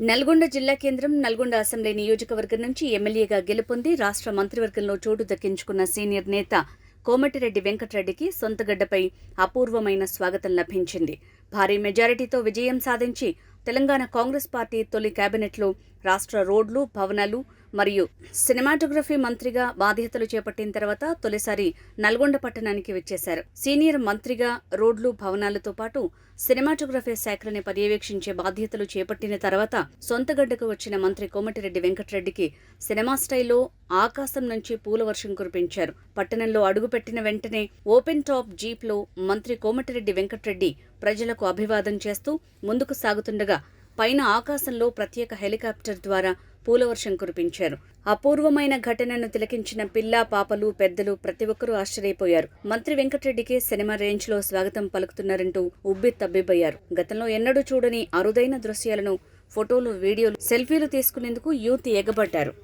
నల్గొండ జిల్లా కేంద్రం నల్గొండ అసెంబ్లీ నియోజకవర్గం నుంచి ఎమ్మెల్యేగా గెలుపొంది రాష్ట్ర మంత్రివర్గంలో చోటు దక్కించుకున్న సీనియర్ నేత కోమటిరెడ్డి వెంకటరెడ్డికి సొంతగడ్డపై అపూర్వమైన స్వాగతం లభించింది. భారీ మెజారిటీతో విజయం సాధించి తెలంగాణ కాంగ్రెస్ పార్టీ తొలి కేబినెట్లో రాష్ట్ర రోడ్లు, భవనాలు మరియు సినిమాటోగ్రఫీ మంత్రిగా బాధ్యతలు చేపట్టిన తర్వాత తొలిసారి నల్గొండ పట్టణానికి వచ్చేశారు. సీనియర్ మంత్రిగా రోడ్లు, భవనాలతో పాటు సినిమాటోగ్రఫీ శాఖలని పర్యవేక్షించే బాధ్యతలు చేపట్టిన తర్వాత సొంతగడ్డకు వచ్చిన మంత్రి కోమటిరెడ్డి వెంకటరెడ్డికి సినిమా స్టైల్లో ఆకాశం నుంచి పూల వర్షం కురిపించారు. పట్టణంలో అడుగుపెట్టిన వెంటనే ఓపెన్ టాప్ జీప్లో మంత్రి కోమటిరెడ్డి వెంకటరెడ్డి ప్రజలకు అభివాదం చేస్తూ ముందుకు సాగుతుండగా పైన ఆకాశంలో ప్రత్యేక హెలికాప్టర్ ద్వారా పూలవర్షం కురిపించారు. అపూర్వమైన ఘటనను తిలకించిన పిల్ల, పాపలు, పెద్దలు ప్రతి ఒక్కరూ ఆశ్చర్యపోయారు. మంత్రి వెంకటరెడ్డికి సినిమా రేంజ్ లో స్వాగతం పలుకుతున్నారంటూ ఉబ్బి తబ్బిబ్బయ్యారు. గతంలో ఎన్నడూ చూడని అరుదైన దృశ్యాలను ఫోటోలు, వీడియోలు, సెల్ఫీలు తీసుకునేందుకు యూత్ ఎగబడ్డారు.